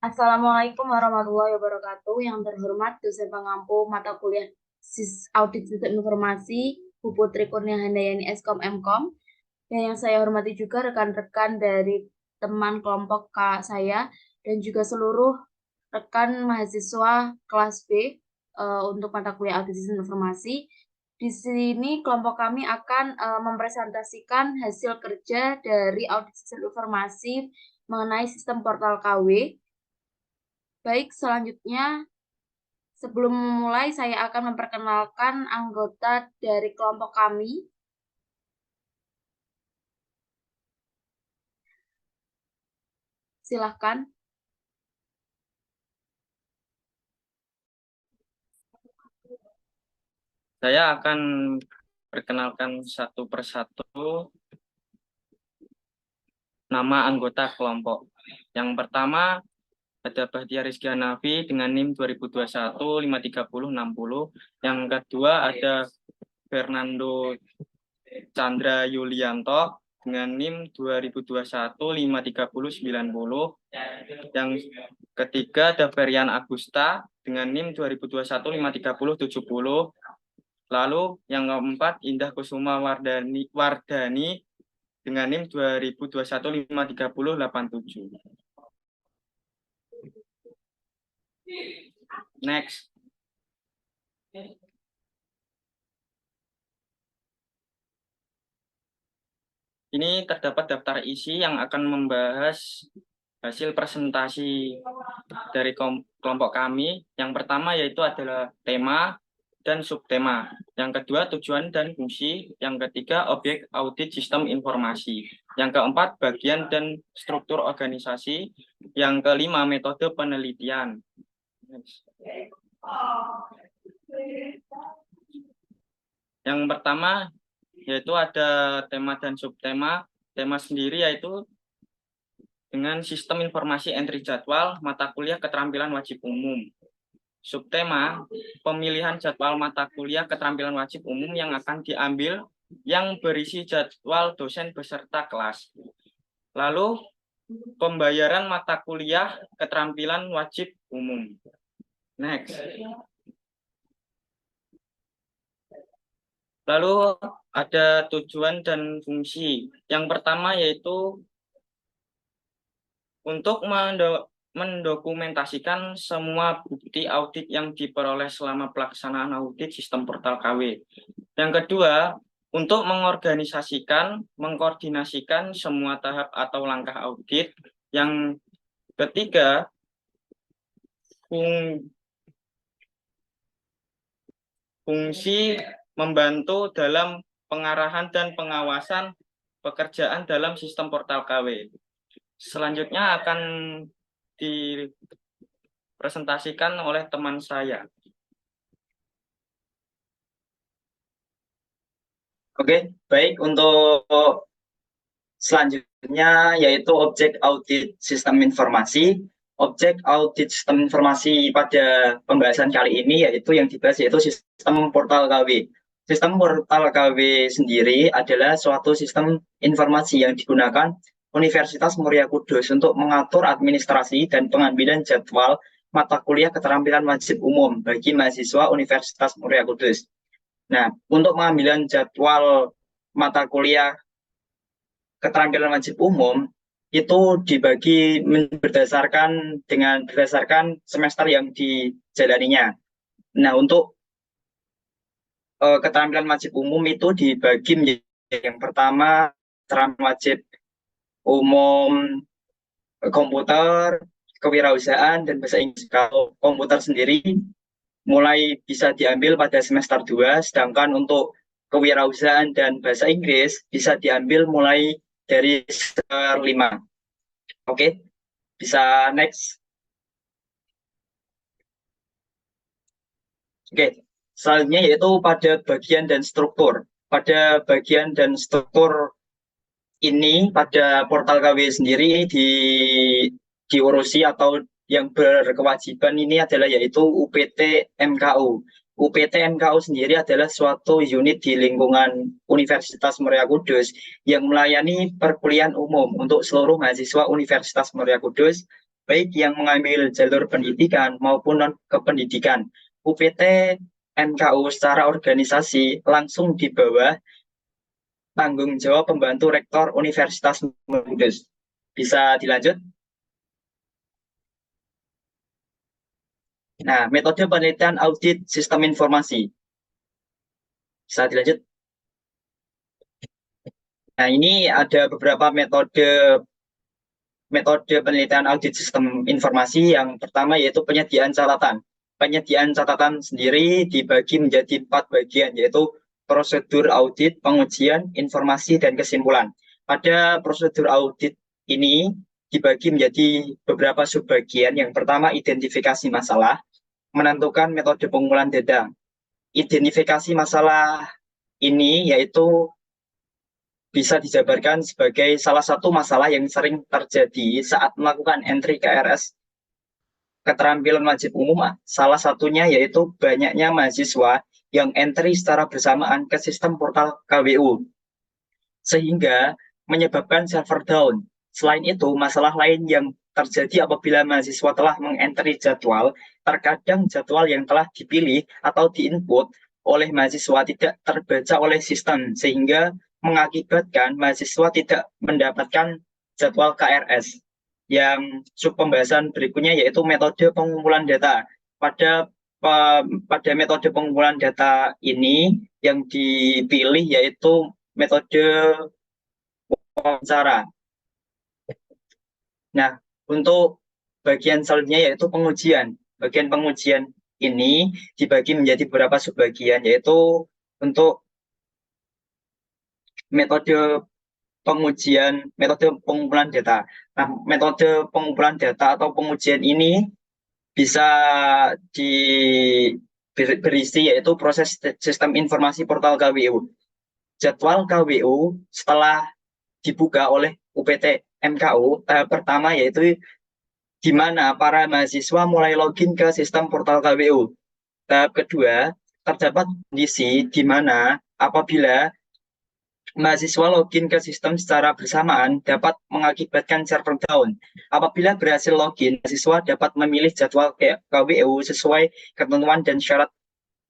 Assalamualaikum warahmatullahi wabarakatuh. Yang terhormat dosen pengampu mata kuliah Audit Sistem Informasi, Bu Putri Kurnia Handayani Eskom Mkom. Dan yang saya hormati juga rekan-rekan dari teman kelompok saya dan juga seluruh rekan mahasiswa kelas B untuk mata kuliah Audit Sistem Informasi. Di sini kelompok kami akan mempresentasikan hasil kerja dari Audit Sistem Informasi mengenai sistem portal KW. Baik, selanjutnya sebelum memulai saya akan memperkenalkan anggota dari kelompok kami. Silahkan. Saya akan perkenalkan satu persatu nama anggota kelompok. Yang pertama ada Bahtiar Rizky Hanafi dengan NIM 2021 53060. Yang kedua ada Fernando Chandra Yulianto dengan NIM 2021 53090. Yang ketiga ada Ferian Agusta dengan NIM 2021 53070. Lalu yang keempat Indah Kusuma Wardani dengan NIM 2021 53087. Next. Ini terdapat daftar isi yang akan membahas hasil presentasi dari kelompok kami. Yang pertama yaitu adalah tema dan subtema. Yang kedua tujuan dan fungsi. Yang ketiga objek audit sistem informasi. Yang keempat bagian dan struktur organisasi. Yang kelima metode penelitian. Yang pertama yaitu ada tema dan subtema. Tema sendiri yaitu dengan sistem informasi entry jadwal mata kuliah keterampilan wajib umum. Subtema, pemilihan jadwal mata kuliah keterampilan wajib umum yang akan diambil yang berisi jadwal dosen beserta kelas. Lalu, pembayaran mata kuliah keterampilan wajib umum. Next. Lalu ada tujuan dan fungsi. Yang pertama yaitu untuk mendokumentasikan semua bukti audit yang diperoleh selama pelaksanaan audit sistem portal KW. Yang kedua, untuk mengorganisasikan, mengkoordinasikan semua tahap atau langkah audit. Yang ketiga, fungsi membantu dalam pengarahan dan pengawasan pekerjaan dalam sistem portal KW. Selanjutnya akan dipresentasikan oleh teman saya. Oke, baik. Untuk selanjutnya yaitu objek audit sistem informasi. Objek audit sistem informasi pada pembahasan kali ini yaitu yang dibahas yaitu sistem portal KW. Sistem portal KW sendiri adalah suatu sistem informasi yang digunakan Universitas Muria Kudus untuk mengatur administrasi dan pengambilan jadwal mata kuliah keterampilan wajib umum bagi mahasiswa Universitas Muria Kudus. Nah, untuk pengambilan jadwal mata kuliah keterampilan wajib umum itu dibagi berdasarkan semester yang dijalaninya. Nah, untuk keterampilan wajib umum itu dibagi menjadi yang pertama keterampilan wajib umum komputer, kewirausahaan, dan bahasa Inggris. Kalau komputer sendiri mulai bisa diambil pada semester 2, sedangkan untuk kewirausahaan dan bahasa Inggris bisa diambil mulai dari semester 5. Oke, bisa next. Oke, selanjutnya yaitu pada bagian dan struktur. Pada bagian dan struktur ini pada portal KW sendiri diurusi atau yang berkewajiban ini adalah yaitu UPT MKU. UPT MKU sendiri adalah suatu unit di lingkungan Universitas Muria Kudus yang melayani perkuliahan umum untuk seluruh mahasiswa Universitas Muria Kudus baik yang mengambil jalur pendidikan maupun non-kependidikan. UPT MKU secara organisasi langsung di bawah tanggung jawab pembantu rektor Universitas Kudus. Bisa dilanjut? Nah, metode penelitian audit sistem informasi. Bisa dilanjut? Nah, ini ada beberapa metode penelitian audit sistem informasi. Yang pertama yaitu penyediaan catatan. Penyediaan catatan sendiri dibagi menjadi 4 bagian, yaitu prosedur audit, pengujian, informasi, dan kesimpulan. Pada prosedur audit ini dibagi menjadi beberapa subbagian. Yang pertama, identifikasi masalah, menentukan metode pengumpulan data. Identifikasi masalah ini yaitu bisa dijabarkan sebagai salah satu masalah yang sering terjadi saat melakukan entry KRS keterampilan wajib umum. Salah satunya yaitu banyaknya mahasiswa yang entry secara bersamaan ke sistem portal KWU, sehingga menyebabkan server down. Selain itu, masalah lain yang terjadi apabila mahasiswa telah mengentry jadwal, terkadang jadwal yang telah dipilih atau diinput oleh mahasiswa tidak terbaca oleh sistem, sehingga mengakibatkan mahasiswa tidak mendapatkan jadwal KRS. Yang sub pembahasan berikutnya yaitu metode pengumpulan data. Pada metode pengumpulan data ini yang dipilih yaitu metode wawancara. Nah, untuk bagian selanjutnya yaitu pengujian. Bagian pengujian ini dibagi menjadi beberapa subbagian, yaitu untuk metode pengujian, metode pengumpulan data. Nah, metode pengumpulan data atau pengujian ini bisa berisi yaitu proses sistem informasi portal KWU. Jadwal KWU setelah dibuka oleh UPT MKU, tahap pertama yaitu di mana para mahasiswa mulai login ke sistem portal KWU. Tahap kedua, terdapat kondisi di mana apabila mahasiswa login ke sistem secara bersamaan dapat mengakibatkan server down. Apabila berhasil login, mahasiswa dapat memilih jadwal KWU sesuai ketentuan dan syarat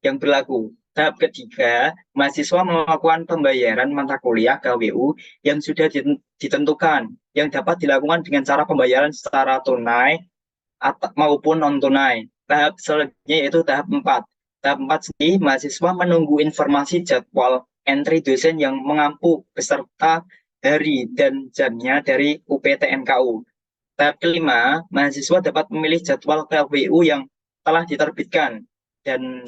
yang berlaku. Tahap ketiga, mahasiswa melakukan pembayaran mata kuliah KWU yang sudah ditentukan, yang dapat dilakukan dengan cara pembayaran secara tunai maupun non-tunai. Tahap selanjutnya yaitu tahap 4. Tahap 4 sendiri, mahasiswa menunggu informasi jadwal entry dosen yang mengampu beserta hari dan jamnya dari UPT MKU. Tahap kelima, mahasiswa dapat memilih jadwal KWU yang telah diterbitkan. Dan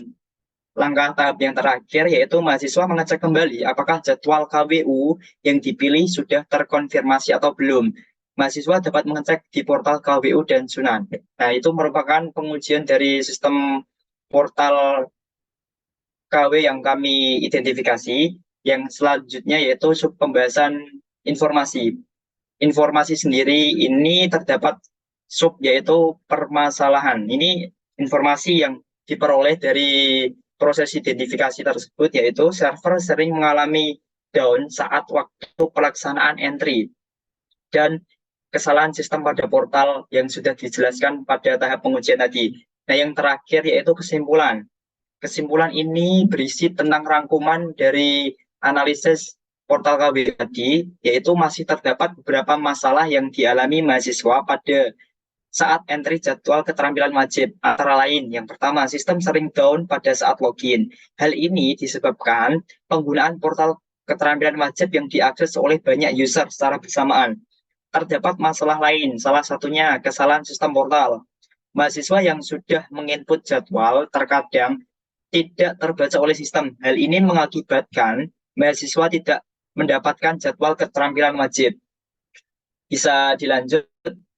langkah tahap yang terakhir yaitu mahasiswa mengecek kembali apakah jadwal KWU yang dipilih sudah terkonfirmasi atau belum. Mahasiswa dapat mengecek di portal KWU dan Sunan. Nah, itu merupakan pengujian dari sistem portal KW yang kami identifikasi. Yang selanjutnya yaitu sub pembahasan informasi. Informasi sendiri ini terdapat sub yaitu permasalahan. Ini informasi yang diperoleh dari proses identifikasi tersebut, yaitu server sering mengalami down saat waktu pelaksanaan entry dan kesalahan sistem pada portal yang sudah dijelaskan pada tahap pengujian tadi. Nah, yang terakhir yaitu kesimpulan. Kesimpulan ini berisi tentang rangkuman dari analisis portal KW tadi, yaitu masih terdapat beberapa masalah yang dialami mahasiswa pada saat entry jadwal keterampilan wajib. Antara lain, yang pertama, sistem sering down pada saat login. Hal ini disebabkan penggunaan portal keterampilan wajib yang diakses oleh banyak user secara bersamaan. Terdapat masalah lain, salah satunya kesalahan sistem portal. Mahasiswa yang sudah menginput jadwal terkadang tidak terbaca oleh sistem. Hal ini mengakibatkan mahasiswa tidak mendapatkan jadwal keterampilan wajib. Bisa dilanjut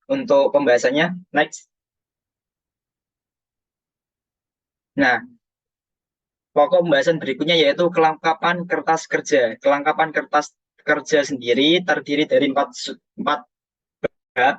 untuk pembahasannya. Next. Nah, pokok pembahasan berikutnya yaitu kelengkapan kertas kerja. Kelengkapan kertas kerja sendiri terdiri dari 4 bab.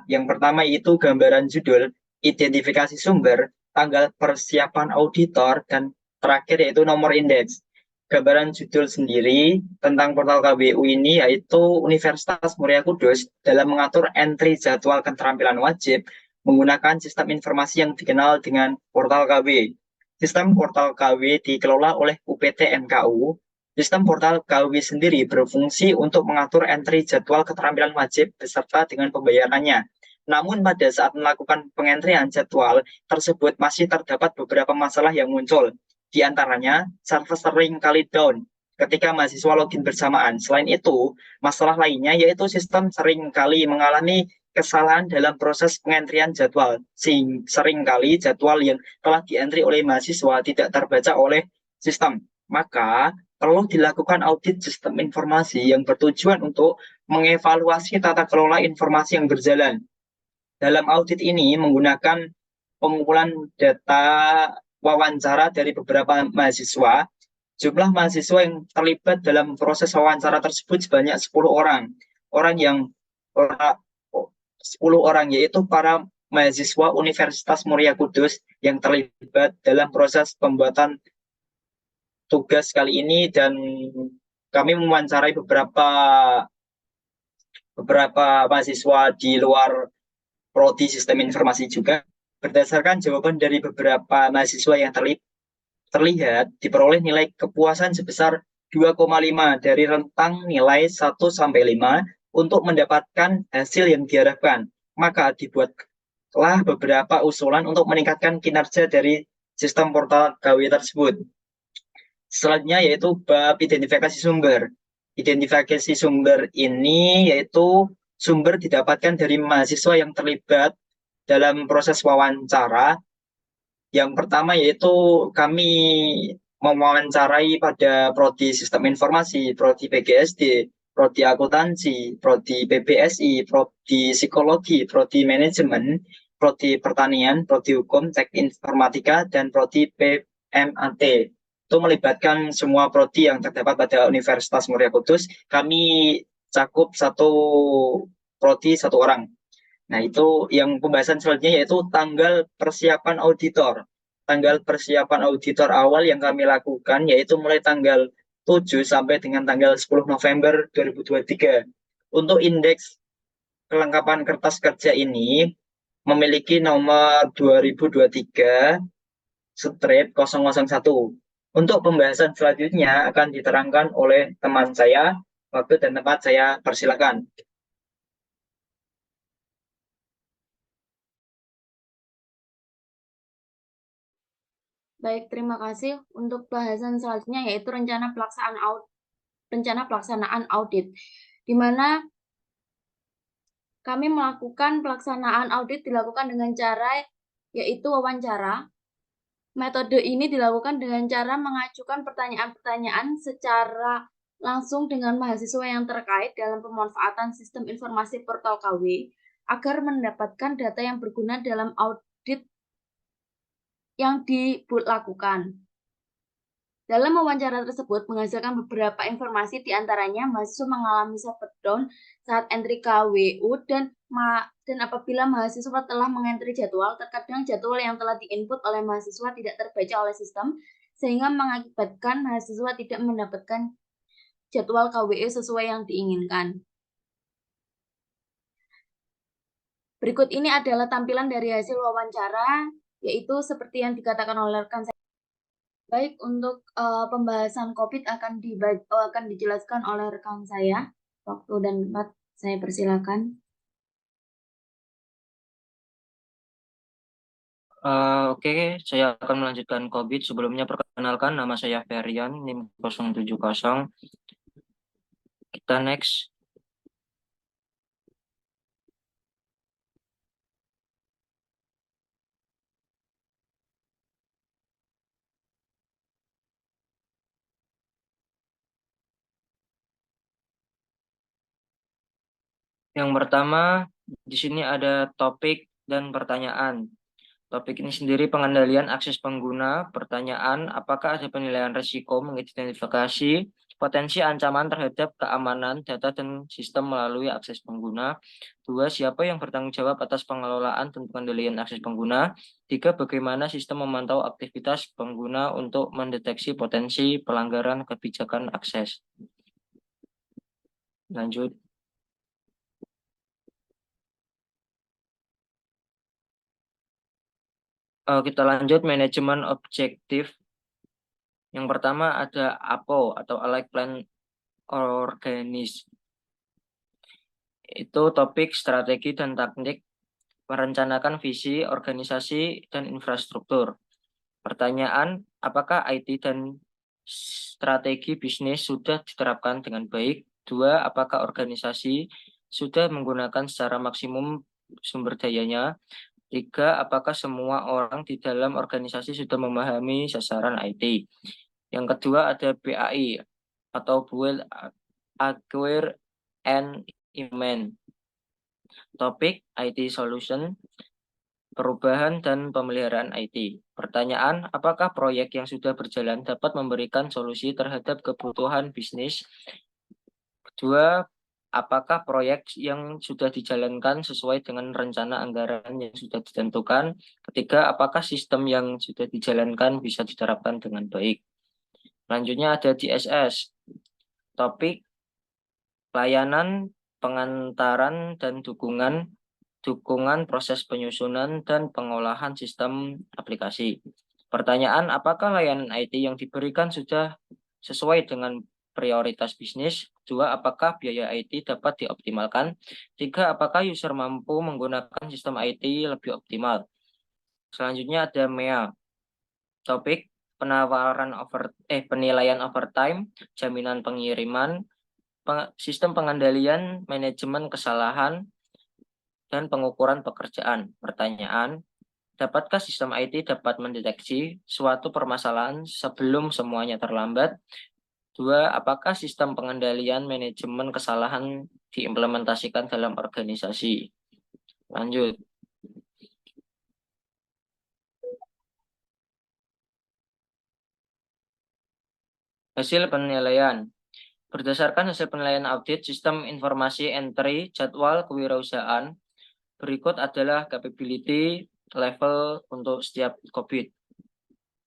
Yang pertama itu gambaran judul, identifikasi sumber, tanggal persiapan auditor, dan terakhir yaitu nomor indeks. Gambaran judul sendiri tentang portal KWU ini yaitu Universitas Muria Kudus dalam mengatur entry jadwal keterampilan wajib menggunakan sistem informasi yang dikenal dengan Portal KW. Sistem Portal KW dikelola oleh UPT MKU. Sistem Portal KW sendiri berfungsi untuk mengatur entry jadwal keterampilan wajib beserta dengan pembayarannya. Namun pada saat melakukan pengentrian jadwal tersebut masih terdapat beberapa masalah yang muncul. Di antaranya, server sering kali down ketika mahasiswa login bersamaan. Selain itu, masalah lainnya yaitu sistem sering kali mengalami kesalahan dalam proses pengentrian jadwal. Sering kali jadwal yang telah dientri oleh mahasiswa tidak terbaca oleh sistem. Maka perlu dilakukan audit sistem informasi yang bertujuan untuk mengevaluasi tata kelola informasi yang berjalan. Dalam audit ini menggunakan pengumpulan data wawancara dari beberapa mahasiswa. Jumlah mahasiswa yang terlibat dalam proses wawancara tersebut sebanyak 10 orang. 10 orang yaitu para mahasiswa Universitas Muria Kudus yang terlibat dalam proses pembuatan tugas kali ini, dan kami mewawancarai beberapa mahasiswa di luar prodi sistem informasi juga. Berdasarkan jawaban dari beberapa mahasiswa yang terlihat diperoleh nilai kepuasan sebesar 2,5 dari rentang nilai 1 sampai 5 untuk mendapatkan hasil yang diharapkan. Maka dibuatlah beberapa usulan untuk meningkatkan kinerja dari sistem portal KW tersebut. Selanjutnya yaitu bab identifikasi sumber. Identifikasi sumber ini yaitu sumber didapatkan dari mahasiswa yang terlibat dalam proses wawancara. Yang pertama yaitu kami mewawancarai pada prodi sistem informasi, prodi PGSD, prodi akuntansi, prodi PBSI, prodi psikologi, prodi manajemen, prodi pertanian, prodi hukum, teknik informatika, dan prodi PMAT. Itu melibatkan semua prodi yang terdapat pada Universitas Muria Kudus. Kami cakup satu prodi satu orang. Nah, itu yang pembahasan selanjutnya yaitu tanggal persiapan auditor. Tanggal persiapan auditor awal yang kami lakukan yaitu mulai tanggal 7 sampai dengan tanggal 10 November 2023. Untuk indeks kelengkapan kertas kerja ini memiliki nomor 2023/001. Untuk pembahasan selanjutnya akan diterangkan oleh teman saya. Waktu dan tempat saya persilakan. Baik, terima kasih. Untuk bahasan selanjutnya yaitu rencana pelaksanaan audit, di mana kami melakukan pelaksanaan audit dilakukan dengan cara yaitu wawancara. Metode ini dilakukan dengan cara mengajukan pertanyaan-pertanyaan secara langsung dengan mahasiswa yang terkait dalam pemanfaatan sistem informasi portal KW agar mendapatkan data yang berguna dalam audit yang dilakukan. Dalam wawancara tersebut menghasilkan beberapa informasi, diantaranya mahasiswa mengalami server down saat entry KWU dan apabila mahasiswa telah mengentri jadwal, terkadang jadwal yang telah diinput oleh mahasiswa tidak terbaca oleh sistem, sehingga mengakibatkan mahasiswa tidak mendapatkan jadwal KWU sesuai yang diinginkan. Berikut ini adalah tampilan dari hasil wawancara, yaitu seperti yang dikatakan oleh rekan saya. Baik, untuk pembahasan COVID akan dijelaskan oleh rekan saya. Waktu dan tempat saya persilakan. Oke, saya akan melanjutkan COVID. Sebelumnya perkenalkan, nama saya Ferian, NIM 070. Kita next. Yang pertama, di sini ada topik dan pertanyaan. Topik ini sendiri pengendalian akses pengguna. Pertanyaan, apakah ada penilaian risiko mengidentifikasi potensi ancaman terhadap keamanan data dan sistem melalui akses pengguna? 2, siapa yang bertanggung jawab atas pengelolaan dan pengendalian akses pengguna? 3, bagaimana sistem memantau aktivitas pengguna untuk mendeteksi potensi pelanggaran kebijakan akses? Lanjut. Kita lanjut manajemen objektif. Yang pertama ada APO atau Alike Plan Organis. Itu topik strategi dan taktik merencanakan visi, organisasi, dan infrastruktur. Pertanyaan, apakah IT dan strategi bisnis sudah diterapkan dengan baik? 2, apakah organisasi sudah menggunakan secara maksimum sumber dayanya? 3, apakah semua orang di dalam organisasi sudah memahami sasaran IT? Yang kedua ada BAI atau Build, Acquire, and Implement. Topik IT Solution, perubahan dan pemeliharaan IT. Pertanyaan, apakah proyek yang sudah berjalan dapat memberikan solusi terhadap kebutuhan bisnis? Kedua, apakah proyek yang sudah dijalankan sesuai dengan rencana anggaran yang sudah ditentukan? Ketiga, apakah sistem yang sudah dijalankan bisa diterapkan dengan baik? Selanjutnya ada DSS, topik layanan, pengantaran, dan dukungan proses penyusunan dan pengolahan sistem aplikasi. Pertanyaan, apakah layanan IT yang diberikan sudah sesuai dengan prioritas bisnis? 2, apakah biaya IT dapat dioptimalkan? 3, apakah user mampu menggunakan sistem IT lebih optimal? Selanjutnya ada MEA, topik penilaian overtime, jaminan pengiriman, sistem pengendalian, manajemen kesalahan, dan pengukuran pekerjaan. Pertanyaan, dapatkah sistem IT dapat mendeteksi suatu permasalahan sebelum semuanya terlambat? 2, apakah sistem pengendalian manajemen kesalahan diimplementasikan dalam organisasi? Lanjut. Hasil penilaian. Berdasarkan hasil penilaian audit sistem informasi entry jadwal kewirausahaan, berikut adalah capability level untuk setiap COVID.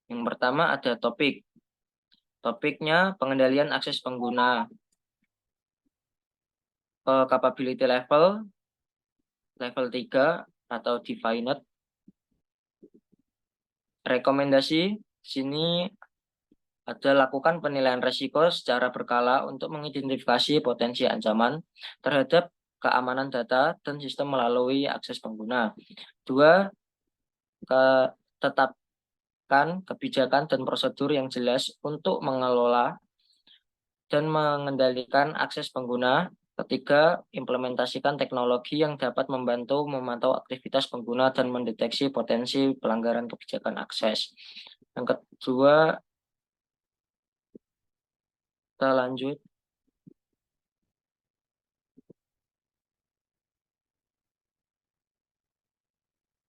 Yang pertama ada topik. Topiknya pengendalian akses pengguna. Capability level 3 atau defined. Rekomendasi sini ada lakukan penilaian risiko secara berkala untuk mengidentifikasi potensi ancaman terhadap keamanan data dan sistem melalui akses pengguna. 2, tetapkan kebijakan dan prosedur yang jelas untuk mengelola dan mengendalikan akses pengguna. 3, implementasikan teknologi yang dapat membantu memantau aktivitas pengguna dan mendeteksi potensi pelanggaran kebijakan akses. Yang kedua, kita lanjut.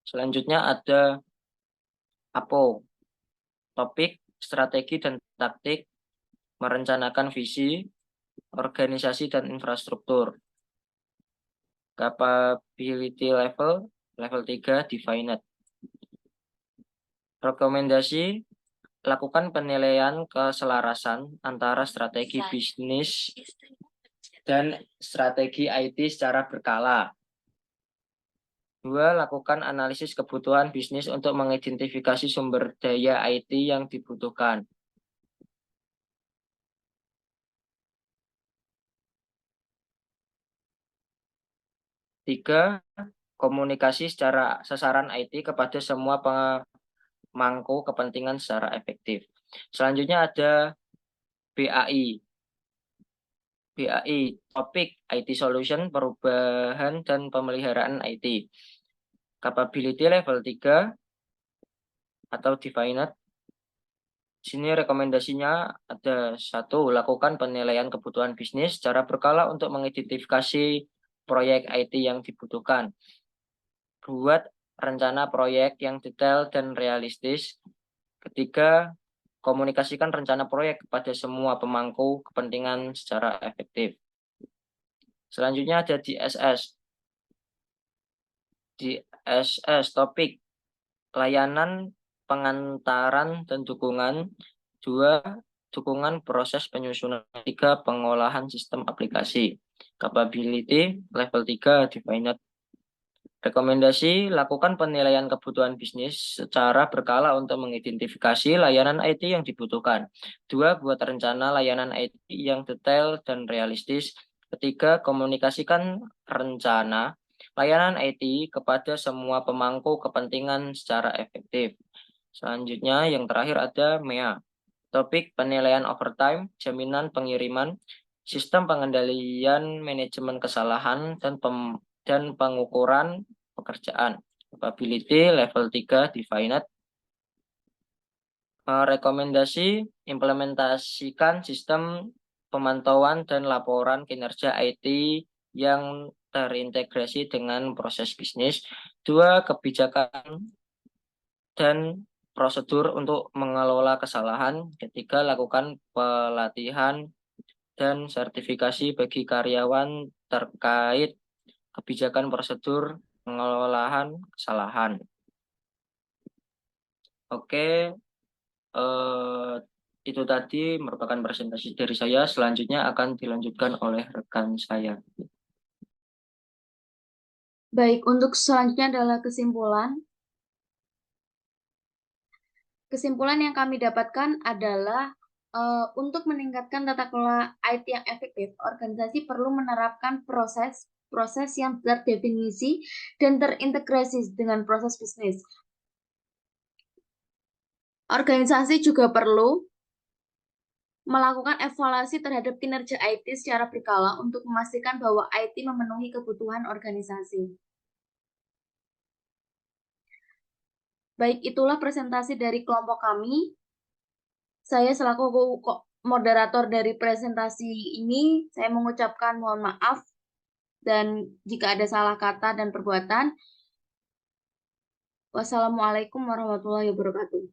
Selanjutnya ada APO, topik strategi dan taktik merencanakan visi, organisasi dan infrastruktur. Capability level 3 defined. Rekomendasi, lakukan penilaian keselarasan antara strategi bisnis dan strategi IT secara berkala. 2, lakukan analisis kebutuhan bisnis untuk mengidentifikasi sumber daya IT yang dibutuhkan. 3, komunikasi secara sasaran IT kepada semua pemangku kepentingan secara efektif. Selanjutnya ada BAI. BAI, topik IT Solution, perubahan dan pemeliharaan IT. Capability level 3 atau defined. Sini rekomendasinya ada 1, lakukan penilaian kebutuhan bisnis secara berkala untuk mengidentifikasi proyek IT yang dibutuhkan. Buat rencana proyek yang detail dan realistis. 3, komunikasikan rencana proyek kepada semua pemangku kepentingan secara efektif. Selanjutnya ada DSS. DSS, topik layanan, pengantaran, dan dukungan. 2, dukungan proses penyusunan. 3, pengolahan sistem aplikasi. Capability level 3 defined. Rekomendasi, lakukan penilaian kebutuhan bisnis secara berkala untuk mengidentifikasi layanan IT yang dibutuhkan. 2. Buat rencana layanan IT yang detail dan realistis. 3. Komunikasikan rencana layanan IT kepada semua pemangku kepentingan secara efektif. Selanjutnya, yang terakhir ada MEA. Topik penilaian overtime, jaminan pengiriman, sistem pengendalian manajemen kesalahan, dan pengukuran pekerjaan. Capability level 3 defined. Rekomendasi implementasikan sistem pemantauan dan laporan kinerja IT yang terintegrasi dengan proses bisnis. 2. Kebijakan dan prosedur untuk mengelola kesalahan. 3. Lakukan pelatihan dan sertifikasi bagi karyawan terkait kebijakan prosedur pengelolaan kesalahan. Oke, itu tadi merupakan presentasi dari saya. Selanjutnya akan dilanjutkan oleh rekan saya. Baik, untuk selanjutnya adalah kesimpulan. Kesimpulan yang kami dapatkan adalah untuk meningkatkan tata kelola IT yang efektif, organisasi perlu menerapkan proses yang terdefinisi dan terintegrasi dengan proses bisnis. Organisasi juga perlu melakukan evaluasi terhadap kinerja IT secara berkala untuk memastikan bahwa IT memenuhi kebutuhan organisasi. Baik, itulah presentasi dari kelompok kami. Saya selaku moderator dari presentasi ini, saya mengucapkan mohon maaf dan jika ada salah kata dan perbuatan. Wassalamualaikum warahmatullahi wabarakatuh.